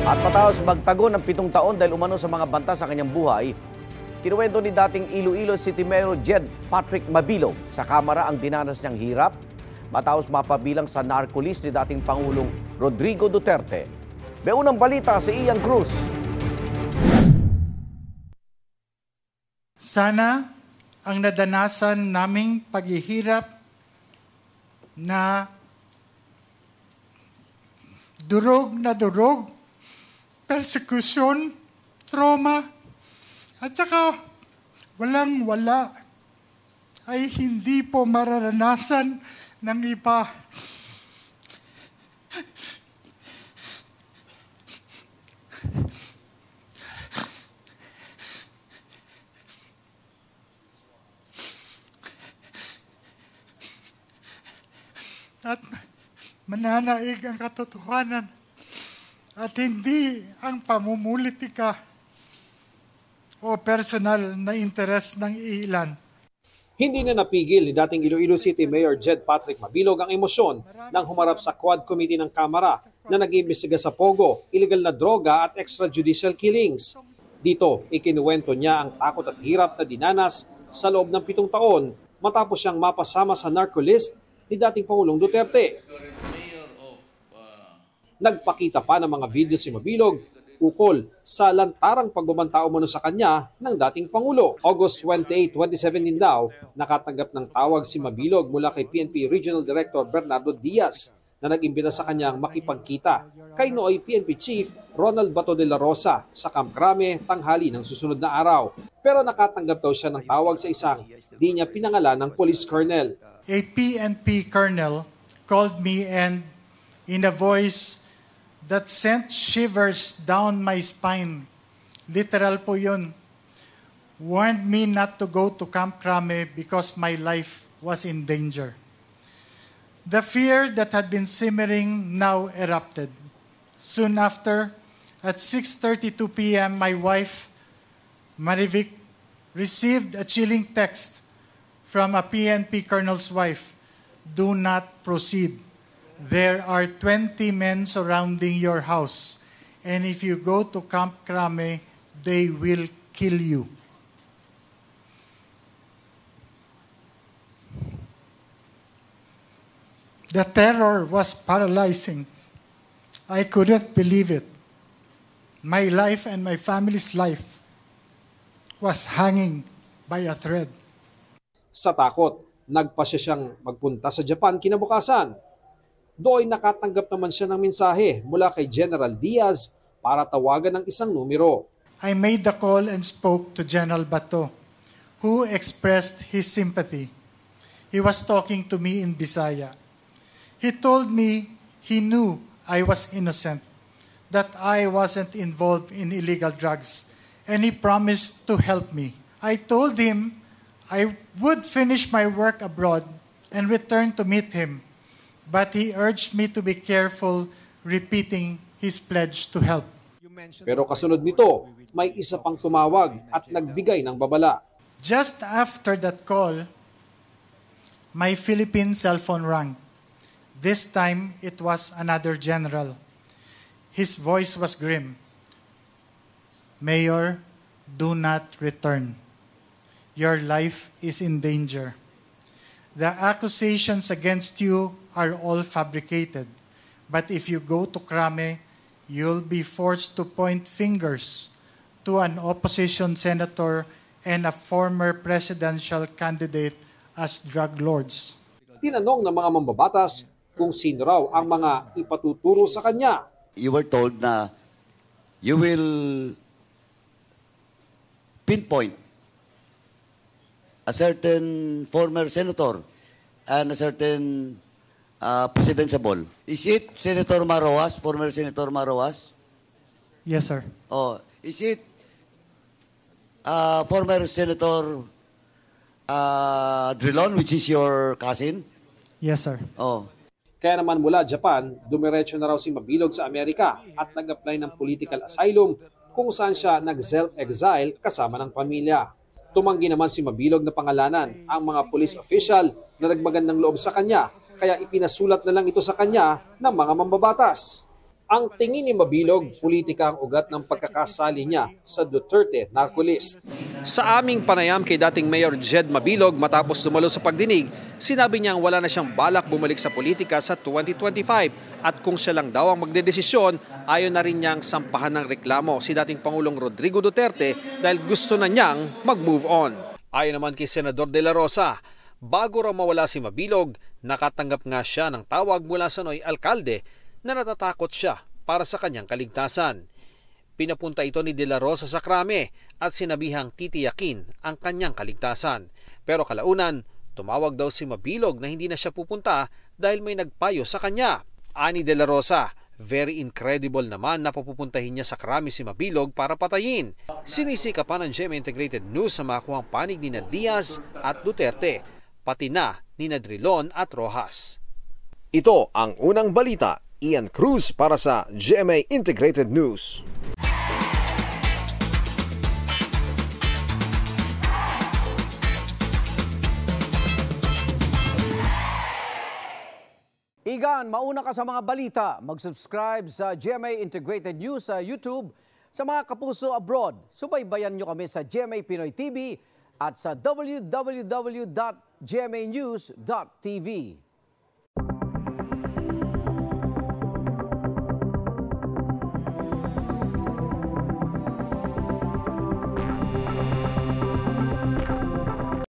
At matapos magtago ng 7 taon dahil umano sa mga banta sa kanyang buhay, kinuwento ni dating Iloilo City Mayor Jed Patrick Mabilog sa Kamara ang dinanas niyang hirap matapos mapabilang sa narco-list ni dating Pangulong Rodrigo Duterte. May unang balita si Ian Cruz. Sana ang nadanasan naming paghihirap na durog, persecution, trauma, at saka walang-wala ay hindi po mararanasan ng iba. At mananaig ang katotohanan at hindi ang pamumulitika o personal na interes ng ilan. Hindi na napigil ni dating Iloilo City Mayor Jed Patrick Mabilog ang emosyon nang humarap sa Quad Committee ng Kamara na nag-iimbestiga sa Pogo, illegal na droga at extrajudicial killings. Dito, ikinuwento niya ang takot at hirap na dinanas sa loob ng 7 taon matapos siyang mapasama sa narco-list ni dating Pangulong Duterte. Nagpakita pa ng mga video si Mabilog ukol sa lantarang pagbabanta umano sa kanya ng dating Pangulo. August 28, 2017 daw, nakatanggap ng tawag si Mabilog mula kay PNP Regional Director Bernardo Diaz na nag-imbita sa kanyang makipagkita kay nooy PNP Chief Ronald Bato de la Rosa sa Camp Crame tanghali ng susunod na araw. Pero nakatanggap daw siya ng tawag sa isang di niya pinangalan ng police colonel. A PNP colonel called me and in a voice that sent shivers down my spine, literal po yun, warned me not to go to Camp Crame because my life was in danger. The fear that had been simmering now erupted. Soon after, at 6:32 p.m., my wife, Marivic, received a chilling text from a PNP colonel's wife. Do not proceed. There are 20 men surrounding your house, and if you go to Camp Crame, they will kill you. The terror was paralyzing. I couldn't believe it. My life and my family's life was hanging by a thread. Sa takot, nagpasya siyang magpunta sa Japan kinabukasan. Doon nakatanggap naman siya ng mensahe mula kay General Diaz para tawagan ng isang numero. I made the call and spoke to General Bato, who expressed his sympathy. He was talking to me in Bisaya. He told me he knew I was innocent, that I wasn't involved in illegal drugs, and he promised to help me. I told him I would finish my work abroad and return to meet him, but he urged me to be careful, repeating his pledge to help. Pero kasunod nito, may isa pang tumawag at nagbigay ng babala. Just after that call, my Philippine cell phone rang. This time, it was another general. His voice was grim. Mayor, do not return. Your life is in danger. The accusations against you are all fabricated. But if you go to Crame, you'll be forced to point fingers to an opposition senator and a former presidential candidate as drug lords. Tinanong ng mga mambabatas kung sino raw ang mga ipatuturo sa kanya. You were told na you will pinpoint a certain former senator and a certain presidential. Is it Senator Maroas, former Senator Maroas? Yes, sir. Oh, is it former Senator Drilon, which is your cousin? Yes, sir. Oh. Kaya naman mula Japan, dumiretso na raw si Mabilog sa Amerika at nag-apply ng political asylum kung saan siya nag-self-exile kasama ng pamilya. Tumanggi naman si Mabilog na pangalanan ang mga police official na nagmagandang loob sa kanya, kaya ipinasulat na lang ito sa kanya ng mga mambabatas. Ang tingin ni Mabilog, politika ang ugat ng pagkakasali niya sa Duterte narco-list. Sa aming panayam kay dating Mayor Jed Mabilog matapos dumalo sa pagdinig, sinabi niyang wala na siyang balak bumalik sa politika sa 2025 at kung siya lang daw ang magdedesisyon, ayaw na rin niyang sampahan ng reklamo si dating Pangulong Rodrigo Duterte dahil gusto na niyang mag-move on. Ayon naman kay Senador De La Rosa, bago raw mawala si Mabilog, nakatanggap nga siya ng tawag mula sa Noy Alcalde na natatakot siya para sa kanyang kaligtasan. Pinapunta ito ni De La Rosa sa krame at sinabihang titiyakin ang kanyang kaligtasan. Pero kalaunan, tumawag daw si Mabilog na hindi na siya pupunta dahil may nagpayo sa kanya. Ani De La Rosa, very incredible naman na papupuntahin niya sa krame si Mabilog para patayin. Sinisika pa ng GMA Integrated News sa makuhang panig ni Diaz at Duterte, pati na ni Drilon at Rojas. Ito ang unang balita. Ian Cruz para sa GMA Integrated News. Igan, mauna ka sa mga balita. Mag-subscribe sa GMA Integrated News sa YouTube. Sa mga kapuso abroad, subaybayan nyo kami sa GMA Pinoy TV at sa www.gmanews.tv.